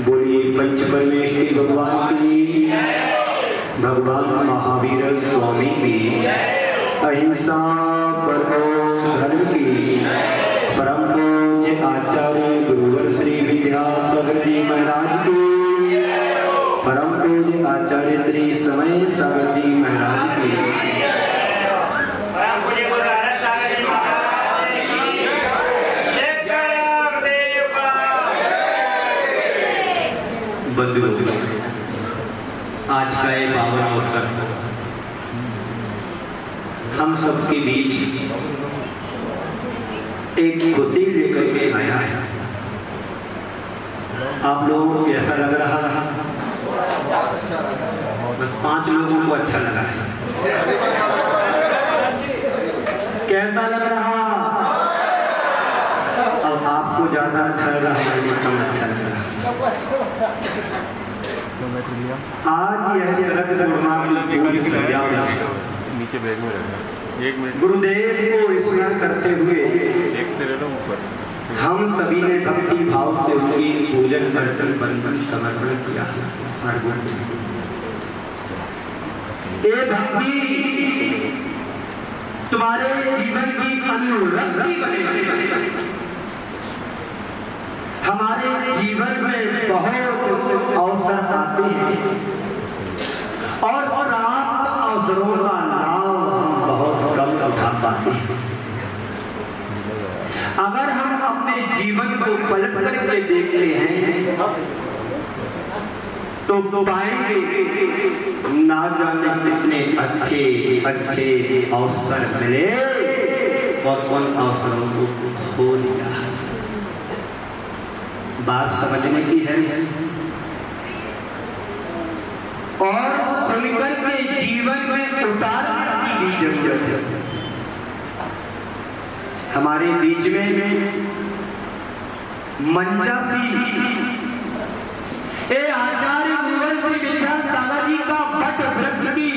बोलिए पंचपरमेश्वरी भगवान की, भगवान महावीर स्वामी की, अहिंसा परमो धर्म की, परम पूज्य आचार्य गुरुवर श्री विद्यासागर जी महाराज की, परम पूज्य आचार्य श्री समय सागर जी महाराज की, बंधुओं, आज का ये पावन अवसर हम सबके बीच एक खुशी लेकर के आया है। आप लोगों को कैसा लग रहा है? बस 5 लोगों को अच्छा लगा है। कैसा लग रहा? अब आपको ज्यादा अच्छा लग रहा है, कम अच्छा लग रहा है। आज यह नीचे बैग में रखना। 1 मिनट। गुरुदेव को स्मरण करते हुए हम सभी ने भक्ति भाव से उनकी पूजन अर्चन बंधन समर्पण किया। ये भक्ति तुम्हारे जीवन की अनुरक्ति बने। हमारे जीवन में बहुत अवसर आते हैं और प्राप्त अवसरों का लाभ हम बहुत कम उठा पाते हैं। अगर हम अपने जीवन को पलट करके देखते हैं तो पाएंगे ना जाने कितने अच्छे अच्छे अवसर मिले और उन अवसरों को खो दिया। बात समझने की है और सुनकर के जीवन में उतारने की भी जरूरत है। हमारे बीच में मंचासी आचार्य गुरुवर श्री विद्यासागर जी का बट वृक्ष की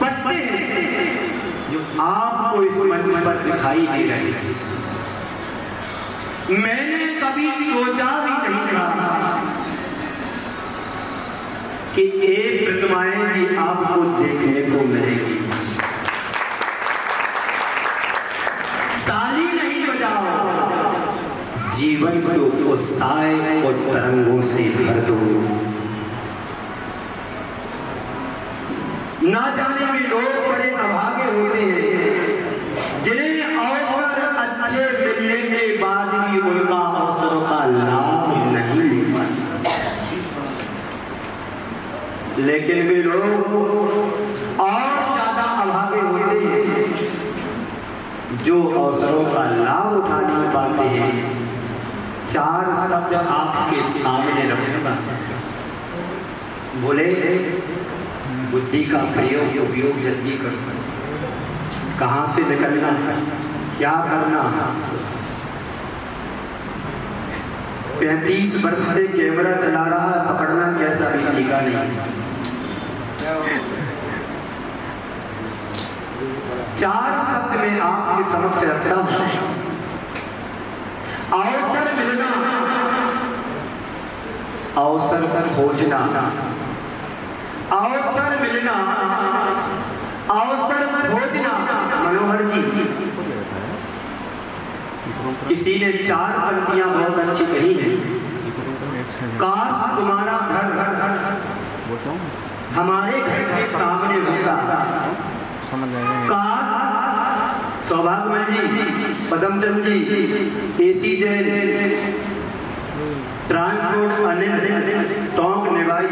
पत्ते जो आपको इस मंच पर दिखाई दे रहे हैं, मैंने कभी सोचा भी नहीं था कि एक प्रतिमाएं भी आपको देखने को मिलेगी। ताली नहीं बजाओ, जीवन को उत्साह और तरंगों से भर दो। ना जाने में लोग बड़े अभागे होते हैं जिन्हें अवसर अच्छे मिलने के बाद भी उनका अवसरों का लाभ नहीं ले पाते, लेकिन वे लोग और ज्यादा अभागे होते हैं जो अवसरों का लाभ उठा नहीं पाते हैं। 4 शब्द आपके सामने रखूंगा, बोले बुद्धि का प्रयोग उपयोग जल्दी करो। कहां से निकलना, क्या करना। 35 वर्ष से कैमरा चला रहा है, पकड़ना कैसा भी सीखा नहीं। 4 शब्द में आपके समक्ष रखता हूं। अवसर मिलना, अवसर खोजना अवसर मिलना, अवसर खोजना। मनोहर जी, किसी ने 4 पंक्तियां बहुत अच्छी कही हैं। काश तुम्हारा घर हमारे घर के सामने होता। काश सौभाग्यमल जी, पदमचंद जी, एसी जैन, ट्रांसपोर्ट अनिल, टोंक निभाई,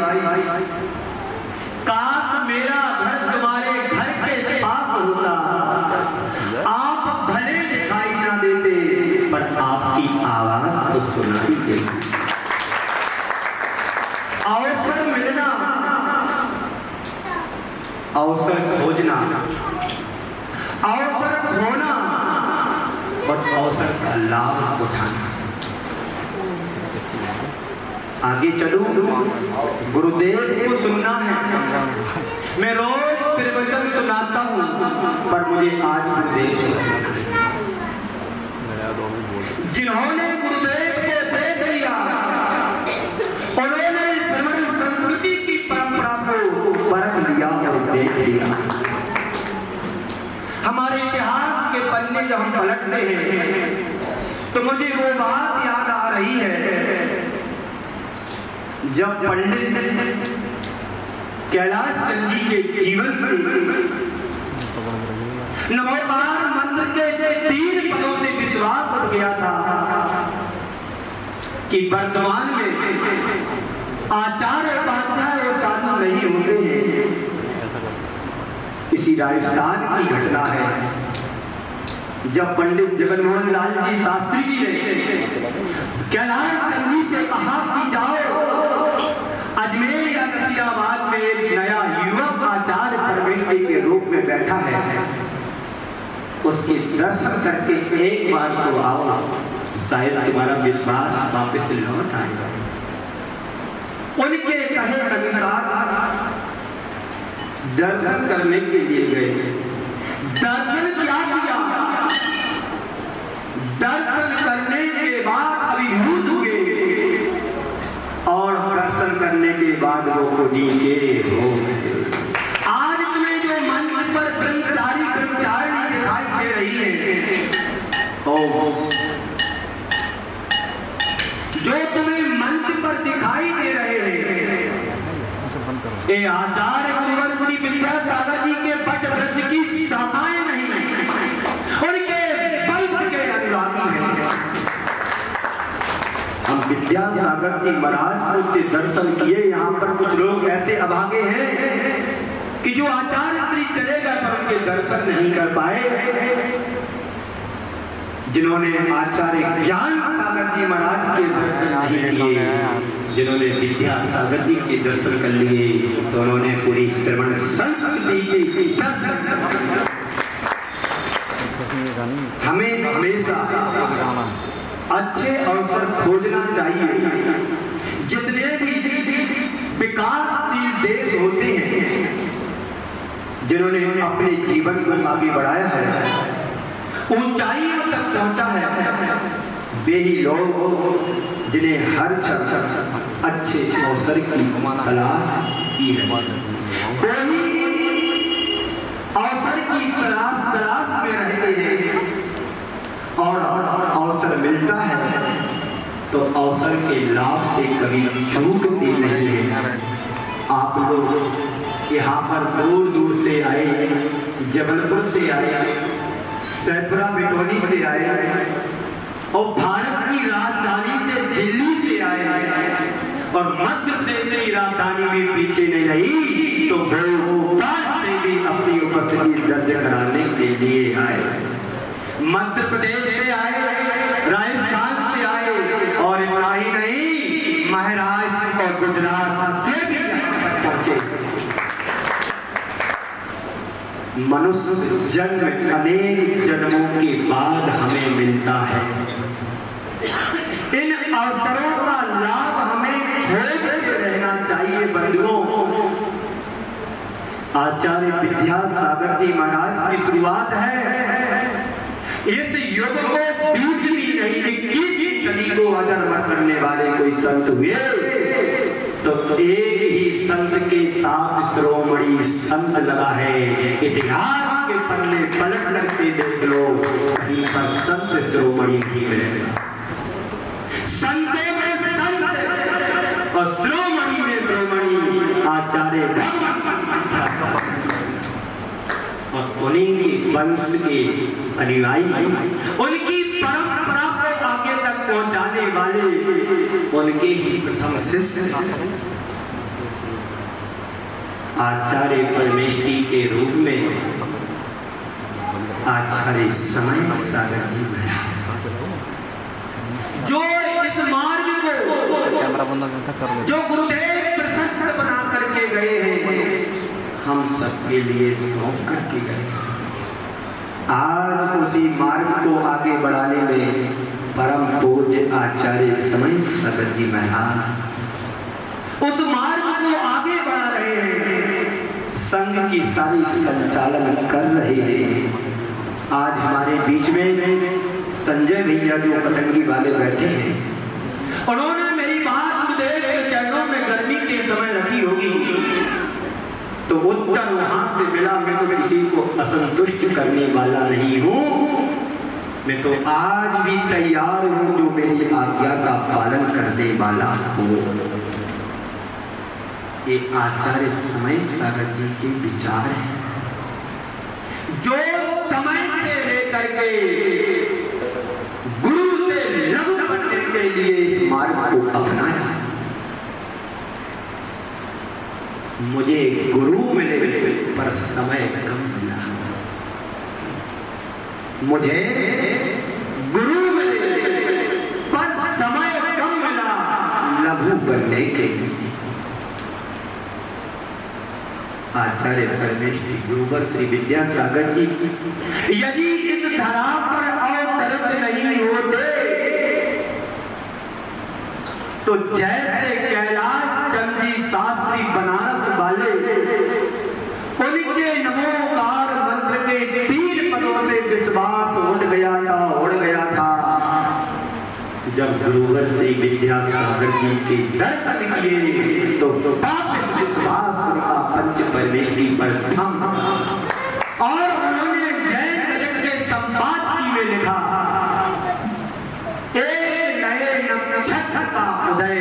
काश मेरा घर तुम्हारे घर के पास होता। आप भले दिखाई ना देते पर आपकी आवाज तो सुनाई देती। अवसर मिलना, अवसर खोजना, अवसर खोना और अवसर का लाभ उठाना। आगे चलूं, गुरुदेव को सुनना है। मैं रोज प्रवचन सुनाता हूं पर मुझे आज गुरुदेव को सुनना है। जिन्होंने गुरुदेव को देख लिया, उन्होंने श्रमण संस्कृति की परंपरा को परख लिया और देख लिया। हमारे इतिहास के पन्ने जब हम पलटते हैं तो मुझे वो बात याद आ रही है जब पंडित कैलाश चंद जी के जीवन से नमोकार मंत्र के 3 पदों से विश्वास उठ गया था कि वर्तमान में आचार्य उपाध्याय और साधु नहीं होते हैं। इसी राजस्थान की घटना है जब पंडित जगनमोहन लाल जी शास्त्री जी ने कैलाश चंद जी से कहा कि जाओ अजमेर या नसीराबाद में एक नया युवक आचार्य परमेश्वरी के रूप में बैठा है, उसके दर्शन करके एक बार तो आओ, शायद तुम्हारा विश्वास वापस लौट आएगा। उनके कहे अनुसार दर्शन करने के लिए गए। दर्शन क्या किया? दर्शन करने के बाद अभिभूत हुए और दर्शन करने के बाद वो उड़ीगे हो गए। आज तुम्हें जो मंच पर ब्रह्मचारी ब्रह्मचारिणी दिखाई दे रही है, जो तुम्हें मंच पर दिखाई दे रहे हैं, ये आचार्य गुरुवर श्री विद्यासागर जी के बट वृक्ष की शाखाएं नहीं, उनके वंश के अनुरागी हैं। हम विद्यासागर जी महाराज के दर्शन किए। यहाँ पर कुछ लोग ऐसे अभागे हैं कि जो आचार्य श्री चले गए पर उनके दर्शन नहीं कर पाए। जिन्होंने आचार्य ज्ञान सागर जी महाराज के दर्शन नहीं किए, जिन्होंने विद्यासागर जी के दर्शन कर लिए, तो उन्होंने पूरी श्रवण संस्कृति के दर्शन। हमें हमेशा अच्छे अवसर खोजना चाहिए। जितने भी विकासशील देश होते हैं, जिन्होंने अपने जीवन को आगे बढ़ाया है, ऊंचाइयों तक पहुंचा है, वे ही लोग जिन्हें हर क्षण अच्छे अवसर की तलाश की है। अवसर की तलाश में रहते हैं और अवसर मिलता है तो अवसर के लाभ से कभी चूकते नहीं है। आप लोग यहाँ पर दूर दूर से आए, जबलपुर से आए, सैदपुरा बिटोली से आए और भारत की राजधानी से दिल्ली से आए और मध्य प्रदेश की राजधानी भी पीछे नहीं रही, तो भोपाल से भी अपनी उपस्थिति दर्ज कराने के लिए आए। मध्य प्रदेश से आए, राजस्थान से आए और इतना ही नहीं, महाराष्ट्र और गुजरात से भी पहुंचे। मनुष्य जन्म अनेक जन्मों के बाद हमें मिलता है। इन अवसरों का लाभ हमें खोजते रहना चाहिए। बंधुओं, आचार्य विद्यासागर जी महाराज की शुरुआत है। इस युग को 20वीं नहीं 21वीं सदी को अगर करने वाले कोई संत हुए तो एक ही संत के साथ शिरोमणि संत लगा है। इतिहास के पन्ने पलट करके देख लो, कहीं पर संत शिरोमणि नहीं मिलेगा। संतों में संत और शिरोमणि में शिरोमणि आचार्य और उन्हीं के वंश के अनुयायी, उनकी परंपरा को आगे तक पहुंचाने वाले, उनके ही प्रथम शिष्य आचार्य परमेष्ठी के रूप में आचार्य समय सागर जी महाराज, जो इस मार्ग को जो गुरुदेव प्रशस्त बना करके गए हैं, हम सबके लिए सौंप करके गए। आज उसी मार्ग को आगे बढ़ाने में परम पूज्य आचार्य समय सागर जी महाराज उस मार्ग को आगे बढ़ा रहे हैं, संघ की सारी संचालन कर रहे हैं। आज हमारे बीच में संजय भैया जो कटंगी वाले बैठे हैं, उन्होंने मेरी बात गुरुदेव के चरणों में गर्मी के समय रखी होगी, तो उत्तर वहां से मिला। मैं तो किसी को असंतुष्ट करने वाला नहीं हूं, मैं तो आज भी तैयार हूं जो मेरी आज्ञा का पालन करने वाला हो। ये आचार्य समय सागर जी के विचार हैं, जो समय से लेकर के गुरु से लघु बनने के लिए इस मार्ग को अपनाया। मुझे गुरु मिले पर समय कम मिला, मुझे गुरु मिले पर समय कम मिला लघु बनने के लिए। आचार्य परमेष्ठी गुरुवर श्री विद्यासागर जी यदि इस धरा पर अवतरित नहीं होते तो जैसे कैलाश चंद जी शास्त्री बनारस वाले, उनके नमोकार मंत्र के 3 पदों से विश्वास उड़ गया था। जब गुरुवर श्री विद्यासागर जी के दर्शन किए तो वापस विश्वास उनका पंच परमेष्ठी पर थम, और उन्होंने जैन गजट के संपादकी में लिखा, एक नए नक्षत्र का उदय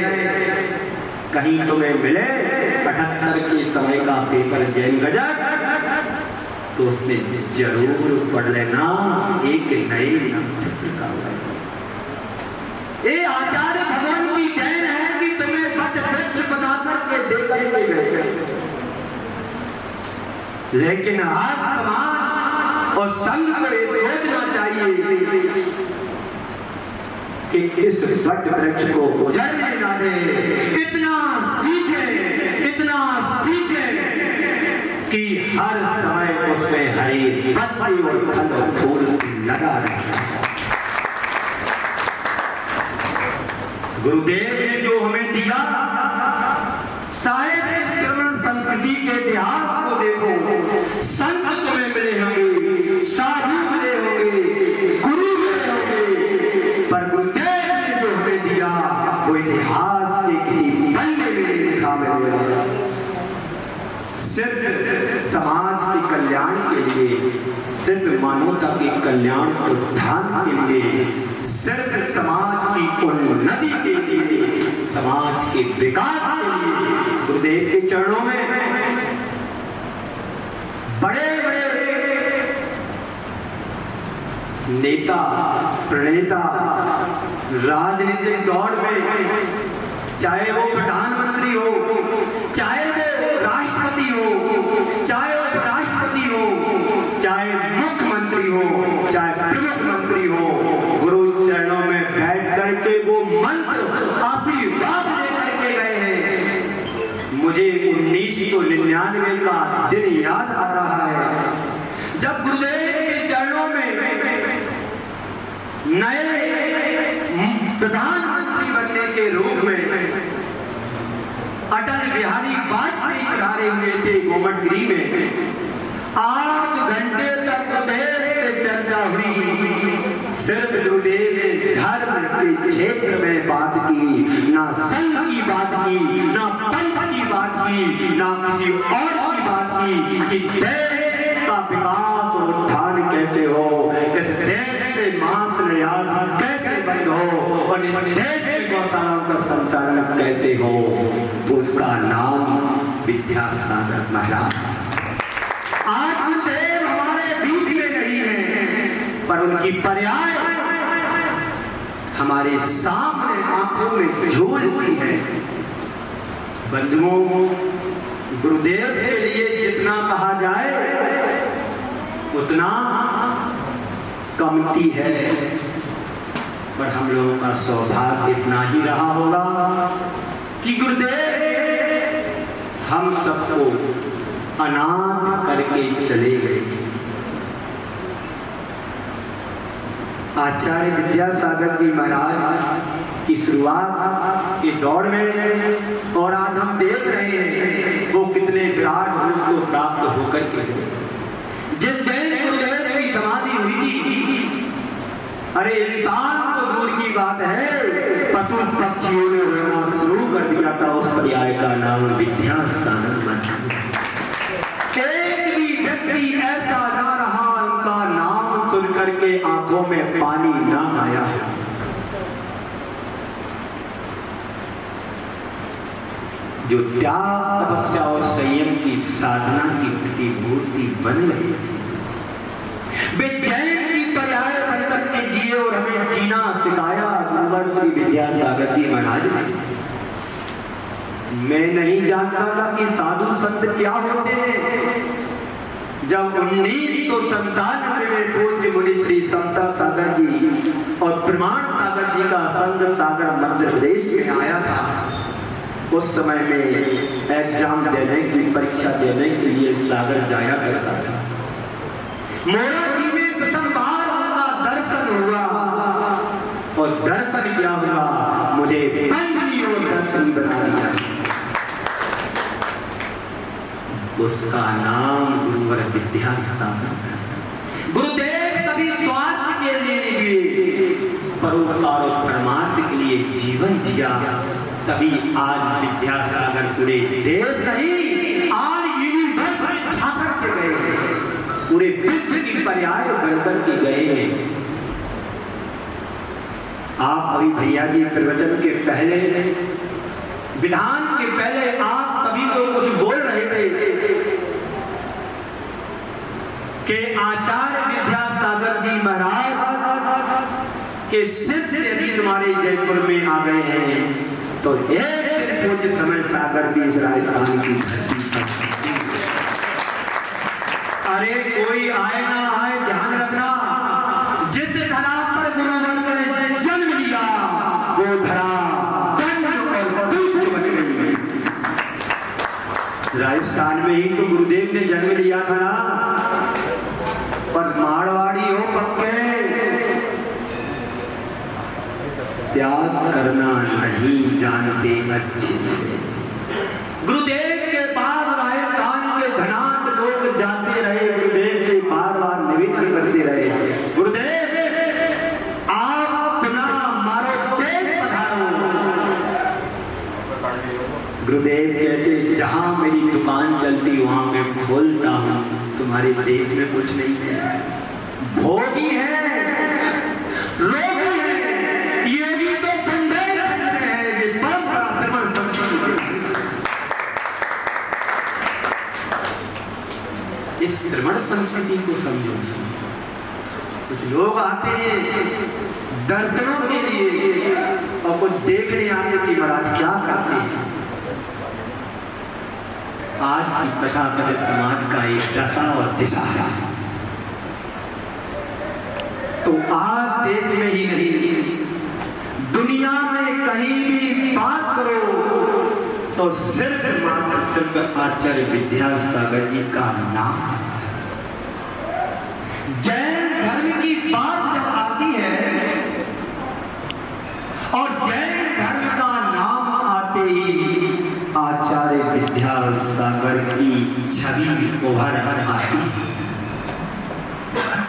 कहीं तुम्हें मिले 78 के समय का पेपर जैन गजट, तो उसमें जरूर पढ़ लेना एक नए नक्षत्र का उदय। ये आचार्य भगवान की देन है कि तुम्हें वट वृक्ष बना करके दे करके गए, लेकिन आज समाज और संघ को ये सोचना चाहिए कि इस वट वृक्ष को उजड़ने ना दे, इतना सींचे कि हर समय उसमें हरी पत्ती और फल और फूल से लगा रहे। गुरुदेव ने जो हमें दिया, साहित्य चरण संस्कृति के इतिहास को देखो, संत तुम्हें मिले होंगे, साधु मिले होंगे, गुरु मिले होंगे, पर गुरुदेव ने जो हमें दिया वो इतिहास के किसी पन्ने में लिखा मिलेगा। सिर्फ समाज के कल्याण के लिए, सिर्फ मानवता के कल्याण उत्थान के लिए, सिर्फ समाज की उन्नति के लिए, समाज के विकास के लिए गुरुदेव के चरणों में बड़े बड़े नेता प्रणेता राजनीतिक दौर में, चाहे वो प्रधानमंत्री हो, चाहे वो राष्ट्रपति हो, चाहे वो उपराष्ट्रपति हो, चाहे मुख्यमंत्री हो, चाहे प्रमुख मंत्री हो, गुरु चरणों में बैठ करके वो मंत्र आशीर्वाद लेकर के गए हैं। मुझे 1999 का दिन याद आ रहा है, जब गुरुदेव के चरणों में नए प्रधानमंत्री बनने के रूप में अटल बिहारी वाजपेयी पधारे हुए थे गोमटगिरी में। 8 घंटे तक गुरुदेव से चर्चा हुई, सिर्फ गुरुदेव ने धर्म के क्षेत्र में बात की, ना संघ की बात की, ना बात की, ना किसी और की बात की कि देश का विकास और उत्थान कैसे हो, इस देश से मांस निर्यात कैसे बंद हो और इस देश की गौशालाओं का संचालन कैसे हो। उसका नाम विद्यासागर महाराज। आज गुरुदेव हमारे बीच में नहीं है, पर उनकी पर्याय हमारे सामने आंखों में झूलती है। बंधुओं, गुरुदेव के लिए जितना कहा जाए उतना कमती है, पर हम लोगों का सौभाग्य इतना ही रहा होगा कि गुरुदेव हम सबको अनाथ करके चले गए। आचार्य विद्यासागर जी महाराज की शुरुआत के दौर में और आज हम देख रहे हैं वो कितने विराट रूप को प्राप्त होकर के गए। जिस दिन गुरुदेव की समाधि हुई थी, अरे इंसान तो दूर की बात है, पशु पक्षियों ने रोना शुरू कर दिया था। उस पर्याय का नाम विद्यासागर बना। एक भी व्यक्ति ऐसा ना रहा उनका नाम सुन करके आंखों में पानी ना आया। जो त्याग, तपस्या और संयम की साधना की प्रतिमूर्ति बन गई थी, वे जैन की पर्याय बनकर के जिए और हमें जीना सिखाया गुरुवर श्री विद्यासागर जी महाराज ने। मैं नहीं जानता था कि साधु संत क्या होते हैं। जब 1997 में पूज्य मुनि श्री समता सागर जी और प्रमाण सागर जी का संघ सागर मध्य प्रदेश में आया था, उस समय में एग्जाम देने की, परीक्षा देने के लिए सागर जाया करता था। मोरा जी में प्रथम बार उनका दर्शन हुआ और दर्शन क्या हुआ, मुझे बंदी और दर्शन बना दिया। उसका नाम गुरुवर विद्यासागर। गुरुदेव कभी स्वार्थ के लिए नहीं जिए, परोपकार और परमार्थ के लिए जीवन जिया। तभी आज विद्यासागर पूरे देश नहीं, आज यूनिवर्स में छाकर के गए हैं, पूरे विश्व की पर्याय बनकर के गए हैं। आप अभी भैया जी प्रवचन के पहले, विधान के पहले आप सभी को कुछ बोल रहे थे कि आचार्य विद्यासागर जी महाराज के शिष्य यदि तुम्हारे जयपुर में आ गए हैं तो एक दिन पूज्य समय सागर भी इस राजस्थान की धरती पर। अरे कोई आए ना आए, ध्यान रखना, जिस धरा पर गुरुवर ने जन्म लिया वो धरा राजस्थान में ही तो गुरुदेव ने जन्म लिया था ना, पर मारवाड़ी हो पक्के, त्याग करना नहीं जानते अच्छे से। गुरुदेव के बाद राजस्थान के धनाढ्य लोग जाते रहे, गुरुदेव से बार बार निवेदन करते रहे, गुरुदेव आप अपना मारो तेज पधारो। गुरुदेव कहते जहां मेरी दुकान चलती वहां मैं खोलता हूं, तुम्हारे देश में कुछ नहीं है। भोगी है, रोगी है, ये भी तो बुंदेलखंड में है, ये परंपरा श्रवण संस्कृति। इस श्रवण संस्कृति को समझो। कुछ लोग आते हैं दर्शनों के लिए और कुछ देखने आते कि महाराज क्या करते हैं। आज की कथा कथित समाज का एक दशा और दिशा है। तो आज देश में ही नहीं, दुनिया में कहीं भी बात करो तो सिर्फ मात्र सिर्फ आचार्य विद्यासागर जी का नाम है। जैन धर्म की बात जब आती है और जैन धर्म का नाम आते ही आचार्य विद्यासागर की छवि उभर आती है।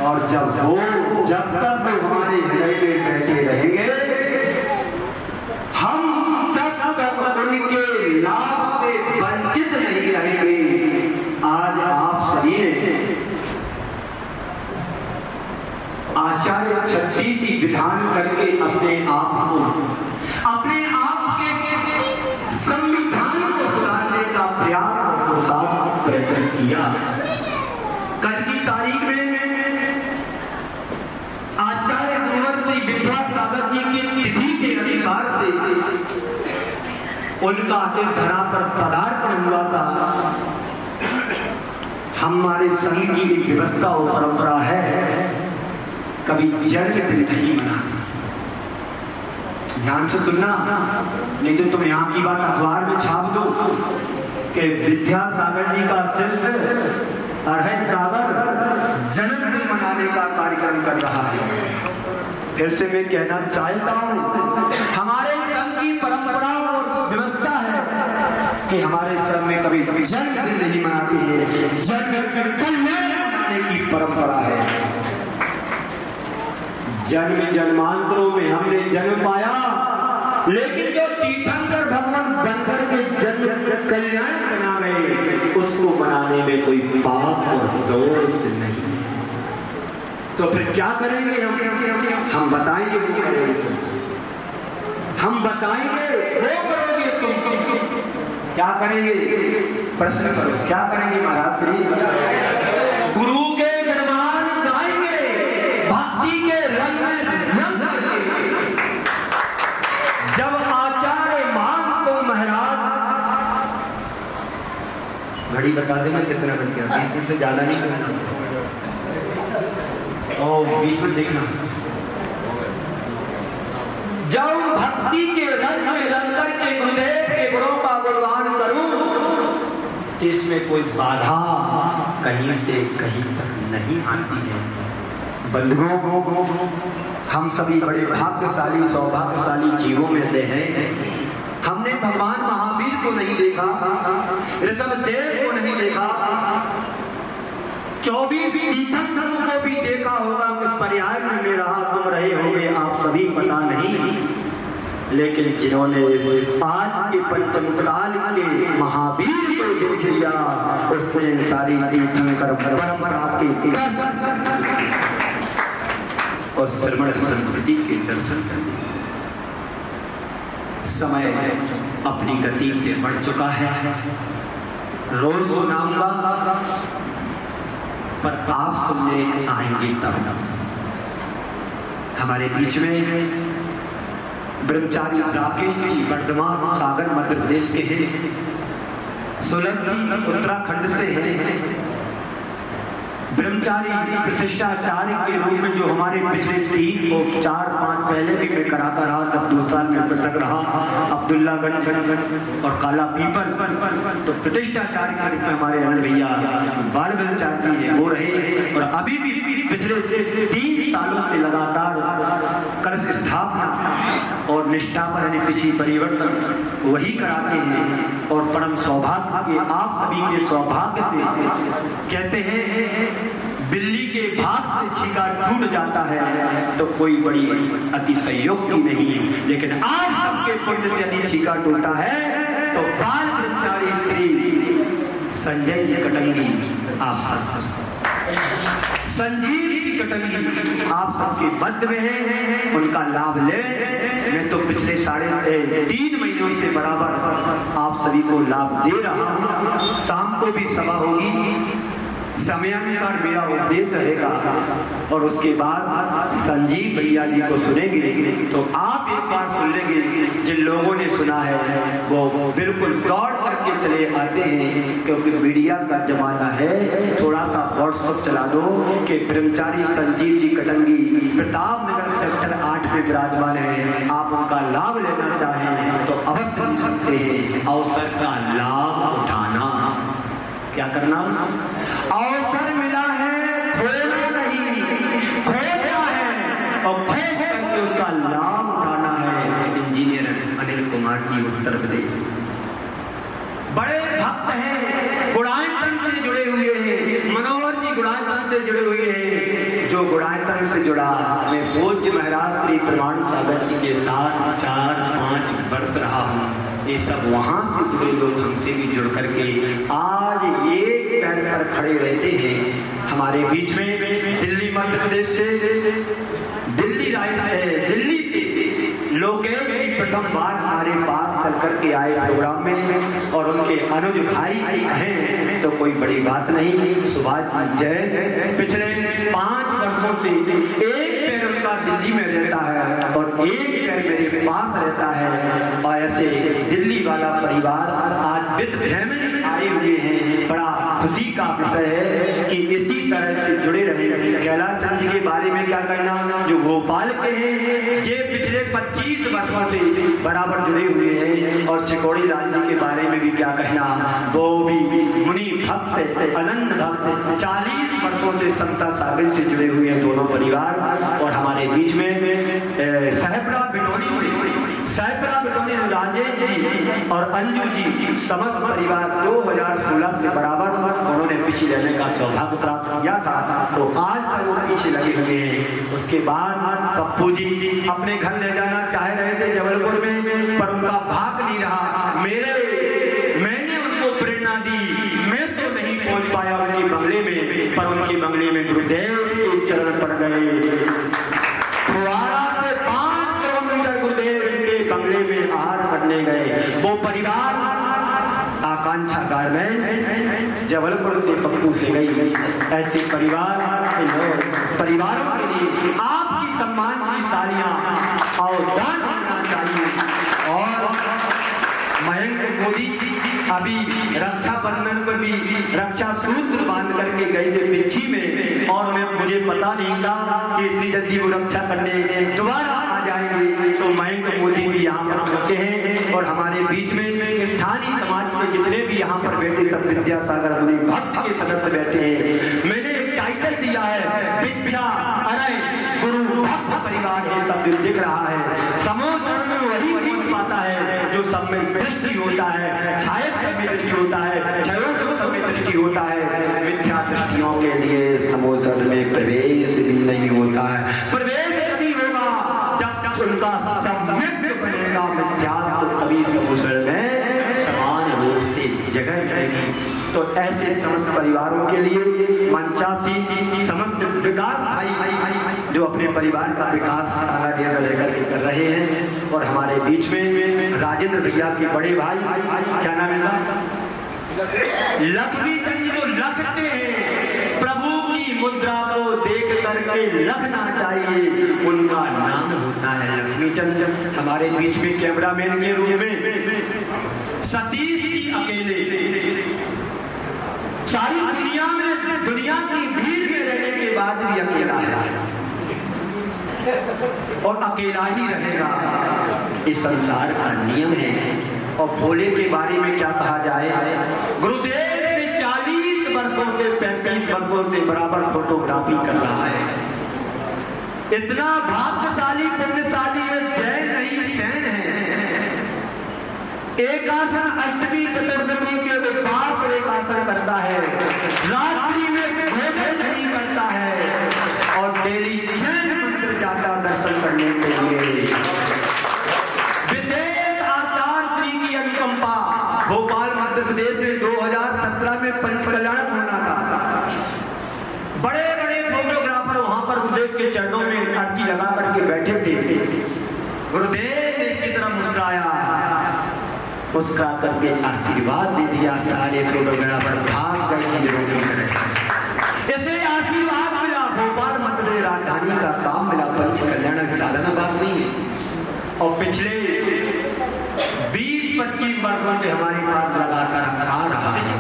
और जब तक वो हमारे हृदय में बैठे रहेंगे, हम तब तक उनके लाभ से ध्यान करके अपने आप के संविधान को सुधारने का प्रयास और प्रयत्न किया। कल की तारीख में आचार्य गुरुवंशी विद्यासागर जी की तिथि के अनुसार से उनका इस धरा पर पदार्पण हुआ था। हमारे संघ की एक व्यवस्था और परंपरा है, कभी जन्मदिन नहीं मनाते। ध्यान से सुनना, नहीं तो तुम यहाँ की बात अखबार में छाप दो कि विद्यासागर जी का शिष्य अरहर सागर जन्मदिन मनाने का कार्यक्रम कर रहा है। फिर से मैं कहना चाहता हूँ, हमारे संघ की परंपरा और व्यवस्था है कि हमारे संघ में कभी जन्मदिन नहीं मनाते हैं, जन्मदिन कल्याण मनाने की परंपरा है। जन्म जन्मांतरों में हमने जन्म पाया, लेकिन जो तीर्थंकर भगवान बनकर के जन्म कल्याण बना गए, उसको मनाने में कोई पाप और दोष नहीं। तो फिर क्या करेंगे हम बताएंगे, वो करेंगे, हम बताएंगे वो करोगे तुम। क्या करेंगे? प्रश्न करो, क्या करेंगे महाराज श्री? गुरु के गुणगान गाएंगे, भक्ति के रंग में रंग करके। जब आचार्य मान को महाराज, घड़ी बता देना कितना बज गया, 20 मिनट से ज्यादा नहीं करना। ओ 20 मिनट देखना। जब भक्ति के रंग में रंग करके गुरुदेव के गुणों का गुणगान करूं, तो इसमें कोई बाधा कहीं से कहीं तक नहीं आती है। बंधुओं, हम सभी बड़े भाग्यशाली सौभाग्यशाली जीवों में से हैं। हमने भगवान महावीर को नहीं देखा, ऋषभदेव को नहीं देखा, 24 तीर्थंकरों को भी देखा होगा। किस पर्याय में रहा तुम रहे होंगे आप सभी पता नहीं, लेकिन जिन्होंने आज के पंचम काल के महावीर को देख लिया, उसने सारी तीर्थंकर परंपरा के और श्रवण संस्कृति के दर्शन कर दिए। समय अपनी गति से बढ़ चुका है, रोज सुनाऊंगा, पर आप सुनने आएंगे तब। हमारे बीच में ब्रह्मचारी राकेश जी वर्धमान सागर मध्य प्रदेश के हैं, सोलन जी उत्तराखंड से हैं। ब्रह्मचारी प्रतिष्ठाचार्य के रूप में जो हमारे पिछले 3 और 4-5 पहले भी मैं कराता रहा, तब 2 साल में तक रहा, अब्दुल्लागंज और काला पीपल। तो प्रतिष्ठाचार्य के रूप में हमारे अनिल भैया बाल ब्रह्मचारी है, वो रहे। और अभी भी पिछले 3 सालों से लगातार कलश स्थापना और निष्ठा पर यानी पिछली परिवर्तन वही कराते हैं। और परम सौभाग्य के आप सभी के सौभाग्य से कहते हैं, बिल्ली के भाग से छीका टूट जाता है तो कोई बड़ी अतिशयोक्ति नहीं, लेकिन आज सबके पुण्य से यदि छीका टूटा है तो बाल ब्रह्मचारी श्री संजय जी कटंगी, आप सब संजीव जी कटंगी आप सबके मध्य में है, उनका लाभ ले। मैं तो पिछले 3.5 महीनों से बराबर आप सभी को लाभ दे रहा हूँ। शाम को भी सभा होगी, समयानुसार मेरा उपदेश रहेगा और उसके बाद संजीव भैया जी को सुनेंगे। तो आप एक बार सुन लेंगे, जिन लोगों ने सुना है वो बिल्कुल दौड़ करके चले आते हैं, क्योंकि मीडिया का जमाना है। थोड़ा सा व्हाट्सएप चला दो कि ब्रह्मचारी संजीव जी कटंगी प्रताप नगर सेक्टर 8 में विराजमान है, आप उनका लाभ लेना चाहें तो अवश्य ले सकते हैं। अवसर का लाभ उठाना, क्या करना? अवसर मिला है, खोना नहीं, खोना है और खोज करके उसका लाभ उठाना है। इंजीनियर अनिल कुमार जी उत्तर प्रदेश बड़े भक्त हैं, गुणायतन से जुड़े हुए हैं। मनोहर जी गुणायतन से जुड़े हुए हैं। जो गुणायतन से जुड़ा, मैं पूज्य महाराज श्री प्रमाण सागर जी के साथ 4-5 वर्ष रहा हूँ। ये सब वहाँ से जुड़े लोग हमसे भी जुड़ करके आज एक पैर पर खड़े रहते हैं। हमारे बीच में दिल्ली मध्य प्रदेश से, दिल्ली राय से लोकेश जी प्रथम बार हमारे पास चल कर के आए प्रोग्राम में और उनके अनुज भाई कहें तो कोई बड़ी बात नहीं। सुभाष जी जय। पिछले 5 वर्षों से एक पैर उनका दिल्ली में रहता है और एक पैर मेरे पास रहता है और ऐसे दिल्ली वाला परिवार आज विद फैमिली आए हुए हैं। बड़ा खुशी का विषय है कि इसी तरह से जुड़े रहे। कैलाश चंद जी के बारे में क्या कहना, जो भोपाल के हैं, जे पिछले 25 वर्षों से बराबर जुड़े हुए हैं। और चिकोड़ी लाल जी के बारे में भी क्या कहना, वो भी मुनि भक्त अनंत भक्त 40 वर्षों से समता सागर से जुड़े हुए हैं दोनों परिवार। और हमारे बीच में सहबरा बिटोनी राजेश जी और अंजू जी समस्त परिवार 2016 से बराबर उन्होंने पीछे रहने का सौभाग्य प्राप्त किया था, तो आज तक वो पीछे लगे हुए हैं। उसके बाद पप्पू जी अपने घर ले जाना चाह रहे थे जबलपुर में, पर उनका भाग नहीं रहा। मैंने उनको प्रेरणा दी, मैं तो नहीं पहुंच पाया उनके बंगले में, पर उनके बंगले में गुरुदेव के चरण पड़ गए। बंगले में आहार करने गए। वो परिवार आकांक्षा गारमेंट्स जबलपुर से पप्पू से गई। ऐसे परिवारों के लिए आपकी सम्मान की तालियां और दान करना चाहिए। और महेंद्र मोदी अभी रक्षाबंधन पर भी रक्षा सूत्र बांध करके गए थे पिछी में, और मुझे पता नहीं था कि इतनी जल्दी वो रक्षा करने दोबारा आ जाएंगे। तो महेंद्र मोदी भी यहाँ पर पहुंचे हैं और हमारे बीच में स्थानीय समाज के जितने भी यहाँ पर बैठे सब विद्यासागर मुनि भक्त के सदस्य बैठे हैं। मैंने एक टाइटल दिया है विद्या अरे गुरु भक्त परिवार है। सब जो दिख रहा है समोचन में वही पाता है जो सब में दृष्टि होता है, छाया सब में दृष्टि होता है, छायों सब में दृष्टि होता है। मिथ्या दृष्टियों के लिए समोचन में प्रवेश भी नहीं होता है। प्रवेश तभी होगा जब उनका सम्यक बनेगा मिथ्या, तो तभी समोचन में समान रूप से जगह रहेगी। तो ऐसे समस्त परिवारों के लिए मंचासी समस्त विकास भाई जो अपने परिवार का विकास सारा दिन रह करके कर रहे हैं। और हमारे बीच में राजेंद्र भैया के बड़े भाई, क्या नाम है, लक्ष्मी चंद जो रखते हैं, प्रभु की मुद्रा को देख करके रखना चाहिए, उनका नाम होता है लक्ष्मी चंद। हमारे बीच में कैमरामैन के रूप में सतीश जी अकेले, सारी दुनिया की भीड़ में रहने के बाद भी अकेला है और अकेला ही रहेगा। इस संसार का नियम है। और भोले के बारे में क्या कहा जाए, गुरुदेव से 40 वर्षों से 35 वर्षों से बराबर फोटोग्राफी कर रहा है। इतना भाग्यशाली पुण्यशाली है, जैन नहीं सैन है। एकासन अष्टमी चतुर्दशी के बाद एकासन करता है, रात्रि में भोजन नहीं करता है और डेली जैन मंदिर जाता दर्शन करने के लिए। विशेष आचार श्री की अनुकंपा भोपाल मध्य प्रदेश में 2017 में पंचकल्याण होना था। बड़े बड़े फोटोग्राफर वहां पर गुरुदेव के चरणों में अर्जी लगा करके बैठे थे। गुरुदेव ने इसकी तरफ मुस्कुरा करके आशीर्वाद दे दिया। सारे फोटोग्राफर भाग गए हीरों की तरह। ऐसे आशीर्वाद मिला, भोपाल मध्य राजधानी का काम मिला। पंचकल्याण साधारण बात नहीं है। और पिछले 20-25 वर्षों से हमारी बात लगातार आ रहा है।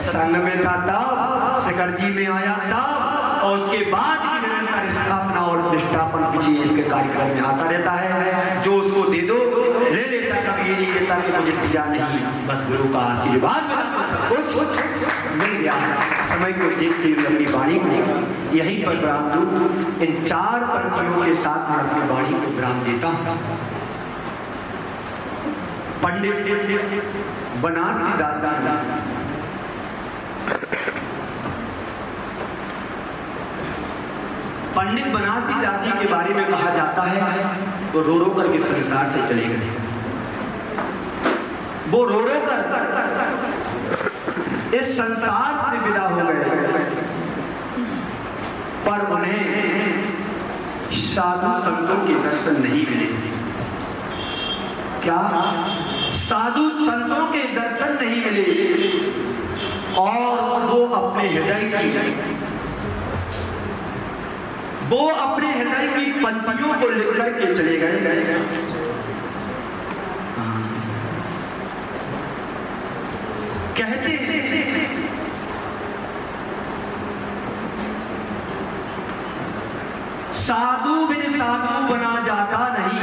संघ में था तब, शिखरजी में आया तब, और उसके बाद निरंतर स्थापना और निष्ठापन पीछे इसके कार्यक्रम में आता रहता है। जो उसको दे दो ले लेता, कभी ये नहीं कहता कि मुझे दिया नहीं, बस गुरु का आशीर्वाद मिला, सब कुछ मिल गया। समय को देखते हुए अपनी वाणी को यहीं पर विराम दूं। इन 4 पंक्तियों के साथ मैं अपनी वाणी को विराम देता हूं। पंडित बनारसी दादा पंडित बनारसी जाति के बारे में कहा जाता है वो रो रो करके संसार से चले गए। वो रो रो कर इस संसार से विदा हो गए, पर उन्हें साधु संतों के दर्शन नहीं मिले। क्या साधु संतों के दर्शन नहीं मिले और वो अपने हृदय की पंक्तियों को लिख करके चले गए। कहते हैं साधु बिन साधु बना जाता नहीं,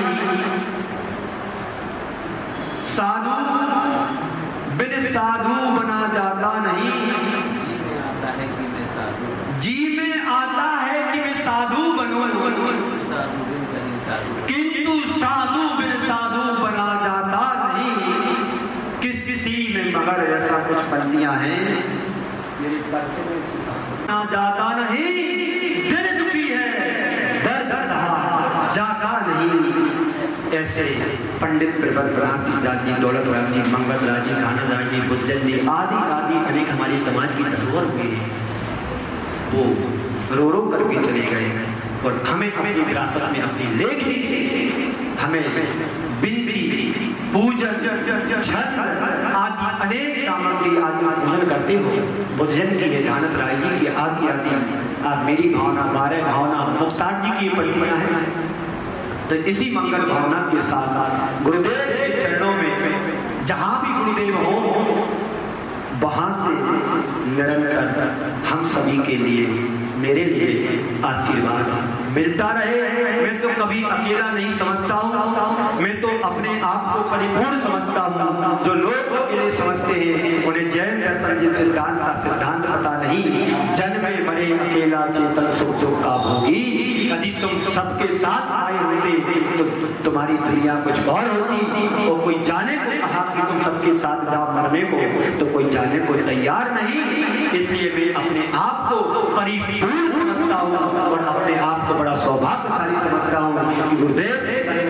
साधु बिन साधु बना जाता नहीं, जी में आता है कि मैं साधु बनूं, किंतु साधु बिन साधु बना जाता नहीं। किसी में मगर ऐसा कुछ पंक्तियां हैं मेरे बच्चे में बना जाता नहीं, दिल दुखी है दर्द सहा जाता नहीं। ऐसे पंडित प्रबलनाथ दास जी, दौलत राम जी, मंगल राज जी, कान्हा राज जी, बुद्धजन जी आदि आदि अनेक हमारी समाज की धरोहर हुए हैं, वो रो रो करके चले गए और हमें अपनी विरासत में अपनी लेखनी से हमें बिंदी, पूजन, छंद आदि अनेक सामग्री आदि पूजन करते हो। बुद्धजन की है, कान्हा राय जी की आदि आदि आप मेरी भावना, बारह भावना, मुख्तार जी की पंक्तियां हैं। तो इसी मंगल भावना के साथ गुरुदेव के चरणों में जहां भी गुरुदेव हो वहां से निरंतर हम सभी के लिए, मेरे लिए आशीर्वाद मिलता रहे। मैं तो कभी अकेला नहीं समझता हूँ, मैं तो अपने आप को परिपूर्ण समझता हूँ। जो लोग अकेले समझते हैं उन्हें जैन दर्शन जिन सिद्धांत का सिद्धांत पता नहीं। जन्म में मरे अकेला चेतन सुख दुख का भोगी, यदि तुम सबके साथ आए होते तो तुम्हारी दुनिया कुछ और होती। और कोई जाने को कहा कि तुम सबके साथ जाओ मरने को, तो कोई जाने को तैयार नहीं। इसलिए मैं अपने आप को परिपूर्ण समझता हूँ और अपने आप को बड़ा सौभाग्यशाली समझता हूँ कि गुरुदेव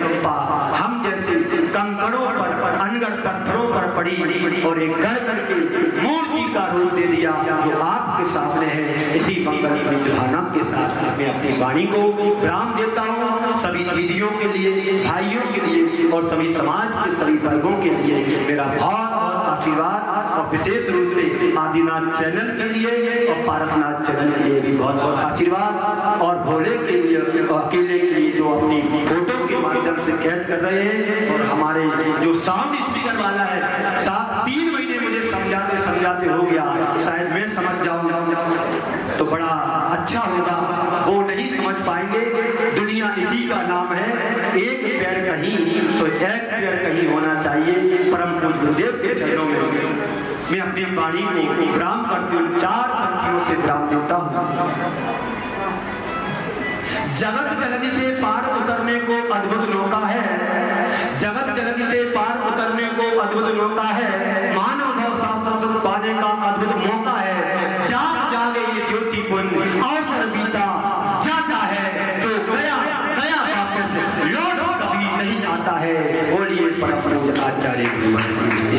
कंपा हम जैसे कंकड़ों पर, अनगढ़ पत्थरों पर पड़ी और एक गढ़ करके मूर्ति का रूप दे दिया जो आपके सामने है। इसी मंगल भावना के साथ मैं अपनी वाणी को विराम देता हूँ। सभी दीदियों के लिए, भाइयों के लिए और सभी समाज के सभी वर्गों के लिए मेरा बहुत बहुत आशीर्वाद और विशेष रूप से आदिनाथ चैनल के लिए और पारसनाथ चैनल के लिए भी बहुत बहुत आशीर्वाद। और भोले के लिए, अकेले के लिए जो अपनी फोटो के माध्यम से कैद कर रहे हैं, और हमारे जो साउंड स्पीकर वाला है, 3 महीने मुझे समझाते हो गया, शायद मैं समझ जाऊं तो बड़ा अच्छा होगा। वो नहीं समझ पाएंगे। दुनिया इसी का नाम है, एक पैर कहीं तो एक पैर कहीं होना चाहिए। परम पूज्य गुरुदेव के चरणों में मैं अपनी वाणी को विराम करती हूँ। 4 पंक्तियों से विराम देता हूँ। जगत जलधि से पार उतरने को अद्भुत मौका है, जगत जलधि से पार उतरने को अद्भुत मौका है, मानव भाव शास्त्र पाने का अद्भुत मौका है। जाग जागे ये ज्योति पुंज, अवसर बीता जाता है, जो गया गया वापस लौट कभी नहीं आता है। बोलिए परम पूज्य आचार्य गुरुवंशी।